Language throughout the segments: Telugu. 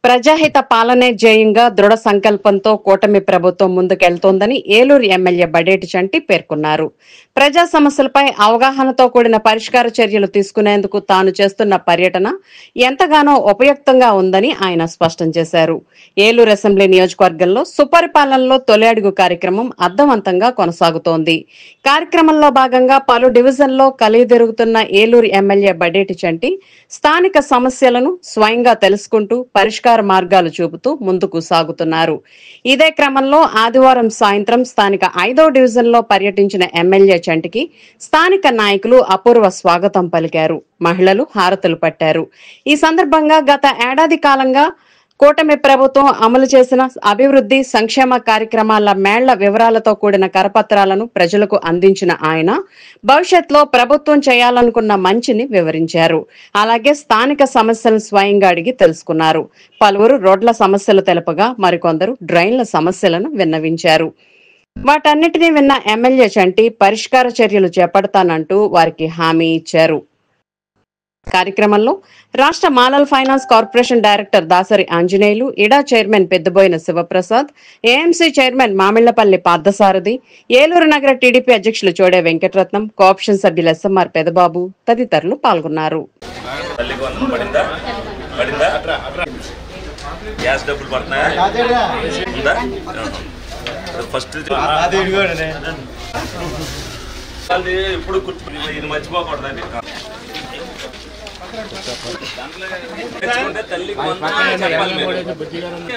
ప్రజాహిత పాలనే ధ్యేయంగా దృఢ సంకల్పంతో కూటమి ప్రభుత్వం ముందుకెళ్తోందని ఏలూరు ఎమ్మెల్యే బడేటి చంటి పేర్కొన్నారు. ప్రజా సమస్యలపై అవగాహనతో కూడిన పరిష్కార చర్యలు తీసుకునేందుకు తాను చేస్తున్న పర్యటన ఎంతగానో ఉపయుక్తంగా ఉందని ఆయన స్పష్టం చేశారు. ఏలూరు అసెంబ్లీ నియోజకవర్గంలో సుపరిపాలనలో తొలి అడుగు కార్యక్రమం అర్థవంతంగా కొనసాగుతోంది. కార్యక్రమంలో భాగంగా పలు డివిజన్లో కలియదిరుగుతున్న ఏలూరు ఎమ్మెల్యే బడేటి చంటి స్థానిక సమస్యలను స్వయంగా తెలుసుకుంటూ పరిష్కార మార్గాలు చూపుతూ ముందుకు సాగుతున్నారు. ఇదే క్రమంలో ఆదివారం సాయంత్రం స్థానిక 5వ డివిజన్లో పర్యటించిన ఎమ్మెల్యే చంటికి స్థానిక నాయకులు అపూర్వ స్వాగతం పలికారు. మహిళలు హారతులు పట్టారు. ఈ సందర్భంగా గత ఏడాది కాలంగా కూటమి ప్రభుత్వం అమలు చేసిన అభివృద్ధి సంక్షేమ కార్యక్రమాల మేళ్ల వివరాలతో కూడిన కరపత్రాలను ప్రజలకు అందించిన ఆయన భవిష్యత్తులో ప్రభుత్వం చేయాలనుకున్న మంచిని వివరించారు. అలాగే స్థానిక సమస్యలను స్వయంగా అడిగి తెలుసుకున్నారు. పలువురు రోడ్ల సమస్యలు తెలపగా మరికొందరు డ్రైన్ల సమస్యలను విన్నవించారు. వాటన్నిటినీ విన్న ఎమ్మెల్యే చంటి పరిష్కార చర్యలు చేపడతానంటూ వారికి హామీ ఇచ్చారు. కార్యక్రమంలో రాష్ట్ర మాలల్ finance corporation director Dasari Anjaneyulu, ఇడా chairman Peddaboina Sivaprasad, AMC chairman Mamillapalli Parthasarathi, Eluru నగర టీడీపీ అధ్యక్షులు చోడే వెంకటరత్నం, కోఆప్షన్ సభ్యులు ఎస్ఎంఆర్ పెదబాబు తదితరులు పాల్గొన్నారు. తల్లికి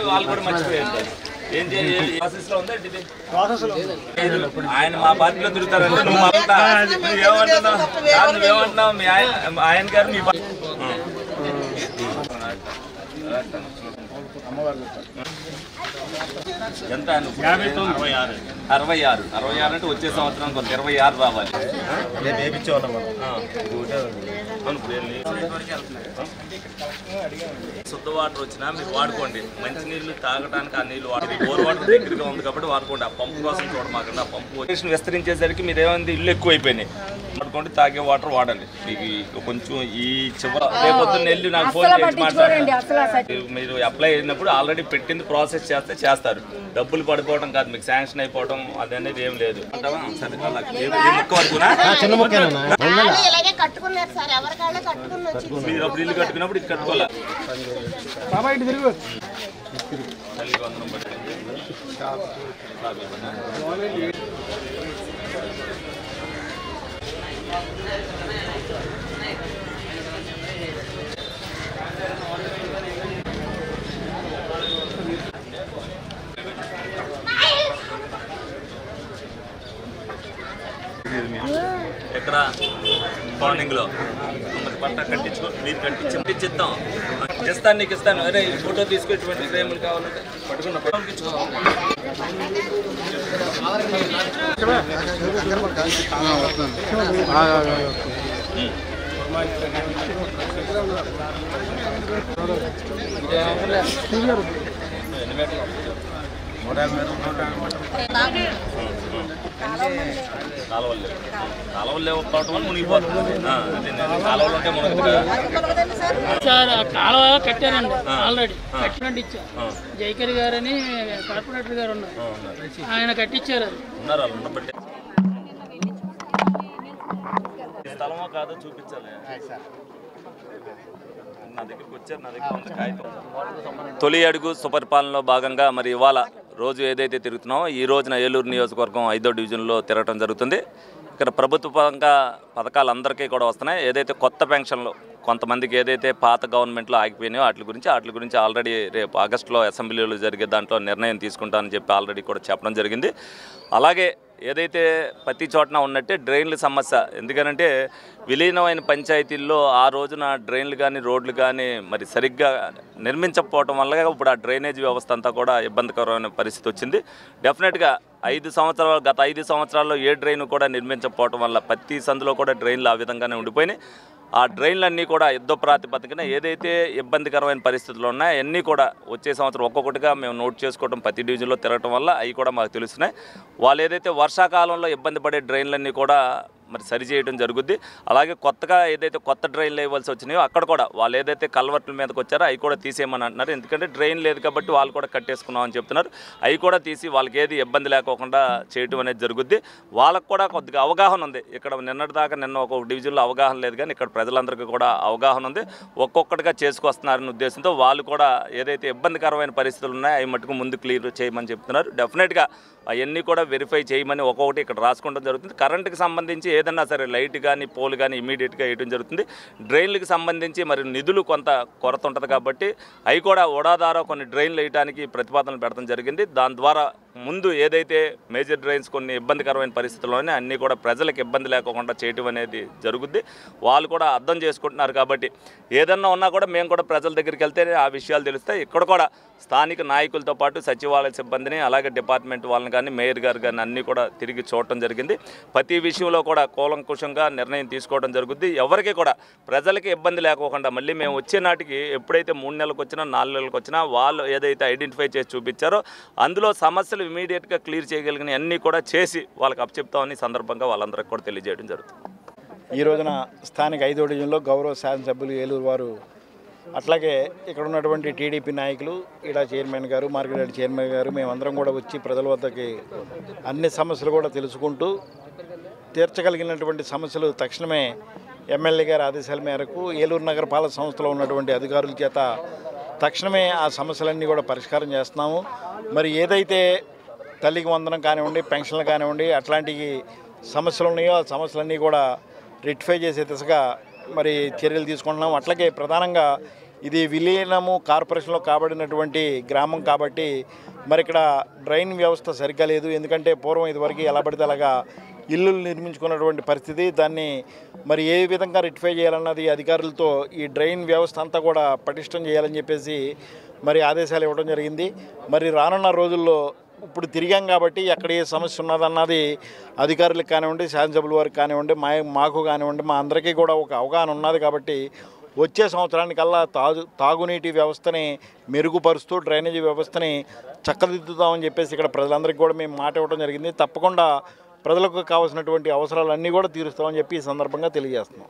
వాళ్ళు కూడా మర్చిపోయారు. ఆయన మా పార్టీలో తిరుగుతారంటే నువ్వేమంటున్నావు మీ ఆయన గారు మీ ఎంత 66 అంటే వచ్చే సంవత్సరం కొంత 26 రావాలి. శుద్ధ వాటర్ వచ్చినా మీరు వాడుకోండి. మంచి నీళ్లు తాగడానికి ఆ నీళ్లు వాడి బోర్ వాటర్ దగ్గరగా ఉంది కాబట్టి వాడుకోండి. ఆ పంపు కోసం చూడమాకండి. ఆ పంపు విస్తరించేసరికి మీరు ఏమైంది ఇల్లు ఎక్కువ అయిపోయినాయి. వాడుకోండి, తాగే వాటర్ వాడండి. మీకు కొంచెం ఈ చివరి రేపొద్దున్న వెళ్ళి నాకు ఫోన్ చేసి మాట్లాడండి. మీరు అప్లై అయినప్పుడు ఆల్రెడీ పెట్టింది ప్రాసెస్ చేస్తే చేస్తారు. డబ్బులు పడిపోవడం కాదు, మీకు శాంక్షన్ అయిపోవడం అదనేది ఏం లేదు. మీరు అప్పుడు ఇల్లు కట్టుకున్నప్పుడు ఇది కట్టుకోవాలి. ఎక్కడ మార్నింగ్ లో పట్ట కట్టించుకో, మీరు కట్టించిద్దాం ఇస్తాను, నీకు ఇస్తాను. అరే ఈ ఫోటో తీసుకెటువంటి ఫ్రేములు కావాలంటే పట్టుకున్న పంపించుకో. కాలువలు లేకపోవడం వల్ల మునిగిపోతుంది. కాలువలు ఉంటే మునగదు. కాలువ కట్టారండి, ఆల్రెడీ కట్టినట్టు ఇచ్చారు. జైకర్ గారని కార్పొరేటర్ గారు ఉన్నారు, ఆయన కట్టించారు. ఉన్నారు వాళ్ళు ఉన్నబట్టే. స్థలమో కాదో చూపించాలి. నా దగ్గరికి వచ్చారు, నా దగ్గర ఉంది కాగితం. తొలి అడుగు సుపరిపాలనలో భాగంగా మరి ఇవాళ రోజు ఏదైతే తిరుగుతున్నామో ఈ రోజున ఏలూరు నియోజకవర్గం 5వ డివిజన్లో తిరగడం జరుగుతుంది. ఇక్కడ ప్రభుత్వంగా పథకాలు అందరికీ కూడా వస్తున్నాయి. ఏదైతే కొత్త పెన్షన్లు కొంతమందికి ఏదైతే పాత గవర్నమెంట్లో ఆగిపోయినాయో వాటి గురించి ఆల్రెడీ రేపు ఆగస్టులో అసెంబ్లీలో జరిగే దాంట్లో నిర్ణయం తీసుకుంటానని చెప్పి ఆల్రెడీ కూడా చెప్పడం జరిగింది. అలాగే ఏదైతే ప్రతి చోటన ఉన్నట్టే డ్రైన్ల సమస్య, ఎందుకనంటే విలీనమైన పంచాయతీల్లో ఆ రోజున డ్రైన్లు కానీ రోడ్లు కానీ మరి సరిగ్గా నిర్మించకపోవడం వల్ల ఇప్పుడు ఆ డ్రైనేజ్ వ్యవస్థ అంతా కూడా ఇబ్బందికరమైన పరిస్థితి వచ్చింది. డెఫినెట్గా గత 5 సంవత్సరాల్లో ఏ డ్రైన్ కూడా నిర్మించకపోవడం వల్ల ప్రతి సందులో కూడా డ్రైన్లు ఆ విధంగానే ఉండిపోయినాయి. ఆ డ్రైన్లన్నీ కూడా యుద్ధ ప్రాతిపదికన ఏదైతే ఇబ్బందికరమైన పరిస్థితులు ఉన్నాయో అన్నీ కూడా వచ్చే సంవత్సరం ఒక్కొక్కటిగా మేము నోట్ చేసుకోవడం, ప్రతి డివిజన్లో తిరగటం వల్ల అవి కూడా మాకు తెలుస్తున్నాయి. వాళ్ళు ఏదైతే వర్షాకాలంలో ఇబ్బంది పడే డ్రైన్లన్నీ కూడా మరి సరిచేయడం జరుగుద్ది. అలాగే కొత్తగా ఏదైతే కొత్త డ్రైన్లు వేయవలసి వచ్చినాయో అక్కడ కూడా వాళ్ళు ఏదైతే కల్వర్ట్ల మీదకి వచ్చారో అవి కూడా తీసేయమని అంటున్నారు. ఎందుకంటే డ్రైన్ లేదు కాబట్టి వాళ్ళు కూడా కట్టేసుకున్నామని చెప్తున్నారు. అవి కూడా తీసి వాళ్ళకి ఏది ఇబ్బంది లేకోకుండా చేయడం అనేది జరుగుద్ది. వాళ్ళకు కూడా కొద్దిగా అవగాహన ఉంది. ఇక్కడ నిన్న ఒక డివిజన్లో అవగాహన లేదు, కానీ ఇక్కడ ప్రజలందరికీ కూడా అవగాహన ఉంది. ఒక్కొక్కటిగా చేసుకొస్తున్నారనే ఉద్దేశంతో వాళ్ళు కూడా ఏదైతే ఇబ్బందికరమైన పరిస్థితులు ఉన్నాయో అవి మటుకు ముందు క్లియర్ చేయమని చెప్తున్నారు. డెఫినెట్గా అవన్నీ కూడా వెరిఫై చేయమని ఒక్కొక్కటి ఇక్కడ రాసుకోవడం జరుగుతుంది. కరెంటుకి సంబంధించి ఏదన్నా సరే లైట్ కానీ పోల్ కానీ ఇమీడియట్గా వేయడం జరుగుతుంది. డ్రైన్లకు సంబంధించి మరి నిధులు కొంత కొరత ఉంటుంది కాబట్టి అవి కూడా ద్వారా కొన్ని డ్రైన్లు వేయడానికి ప్రతిపాదనలు పెడతాం జరిగింది. దాని ద్వారా ముందు ఏదైతే మేజర్ డ్రైన్స్ కొన్ని ఇబ్బందికరమైన పరిస్థితుల్లోనే అన్నీ కూడా ప్రజలకు ఇబ్బంది లేకుండా చేయటం అనేది జరుగుద్ది. వాళ్ళు కూడా అర్థం చేసుకుంటున్నారు కాబట్టి ఏదన్నా ఉన్నా కూడా మేము కూడా ప్రజల దగ్గరికి వెళ్తే ఆ విషయాలు తెలుస్తాయి. ఇక్కడ కూడా స్థానిక నాయకులతో పాటు సచివాలయ సిబ్బందిని అలాగే డిపార్ట్మెంట్ వాళ్ళని కానీ మేయర్ గారు కానీ అన్నీ కూడా తిరిగి చూడటం జరిగింది. ప్రతి విషయంలో కూడా కూలంకుషంగా నిర్ణయం తీసుకోవడం జరుగుద్ది. ఎవరికి కూడా ప్రజలకి ఇబ్బంది లేకోకుండా మళ్ళీ మేము వచ్చే నాటికి ఎప్పుడైతే 3 నెలలకు వచ్చినా 4 నెలలకు వచ్చినా వాళ్ళు ఏదైతే ఐడెంటిఫై చేసి చూపించారో అందులో సమస్యలు ఇమీడియట్గా క్లియర్ చేయగలిగిన అన్నీ కూడా చేసి వాళ్ళకి అప్పచెప్తామని సందర్భంగా వాళ్ళందరికీ కూడా తెలియజేయడం జరుగుతుంది. ఈ రోజున స్థానిక 5వ డివిజన్లో గౌరవ శాసనసభ్యులు ఏలూరు వారు అట్లాగే ఇక్కడ ఉన్నటువంటి టీడీపీ నాయకులు ఈడా చైర్మన్ గారు మార్కెట్ చైర్మన్ గారు మేమందరం కూడా వచ్చి ప్రజల వద్దకి అన్ని సమస్యలు కూడా తెలుసుకుంటూ తీర్చగలిగినటువంటి సమస్యలు తక్షణమే ఎమ్మెల్యే గారి ఆదేశాల మేరకు ఏలూరు నగరపాలక సంస్థలో ఉన్నటువంటి అధికారుల చేత తక్షణమే ఆ సమస్యలన్నీ కూడా పరిష్కారం చేస్తున్నాము. మరి ఏదైతే తల్లికి వందనం కానివ్వండి, పెన్షన్లు కానివ్వండి, అట్లాంటి సమస్యలు ఉన్నాయో ఆ సమస్యలన్నీ కూడా రెక్టిఫై చేసే దిశగా మరి చర్యలు తీసుకుంటున్నాం. అట్లాగే ప్రధానంగా ఇది విలీనము కార్పొరేషన్లో కాబడినటువంటి గ్రామం కాబట్టి మరి ఇక్కడ డ్రైన్ వ్యవస్థ సరిగ్గా లేదు. ఎందుకంటే పూర్వం ఇదివరకు ఎలా పడితే అలాగా ఇల్లు నిర్మించుకున్నటువంటి పరిస్థితి. దాన్ని మరి ఏ విధంగా రెక్టిఫై చేయాలన్నది అధికారులతో ఈ డ్రైన్ వ్యవస్థ అంతా కూడా పటిష్టం చేయాలని చెప్పేసి మరి ఆదేశాలు ఇవ్వడం జరిగింది. మరి రానున్న రోజుల్లో ఇప్పుడు తిరిగాం కాబట్టి ఎక్కడ ఏ సమస్య ఉన్నదన్నది అధికారులకు కానివ్వండి, శాసనసభ్యుల వారికి కానివ్వండి, మాకు కానివ్వండి, మా అందరికీ కూడా ఒక అవగాహన ఉన్నది కాబట్టి వచ్చే సంవత్సరానికల్లా తాగునీటి వ్యవస్థని మెరుగుపరుస్తూ డ్రైనేజీ వ్యవస్థని చక్కదిద్దుతామని చెప్పేసి ఇక్కడ ప్రజలందరికీ కూడా మేము మాట ఇవ్వడం జరిగింది. తప్పకుండా ప్రజలకు కావాల్సినటువంటి అవసరాలన్నీ కూడా తీరుస్తామని చెప్పి ఈ సందర్భంగా తెలియజేస్తున్నాం.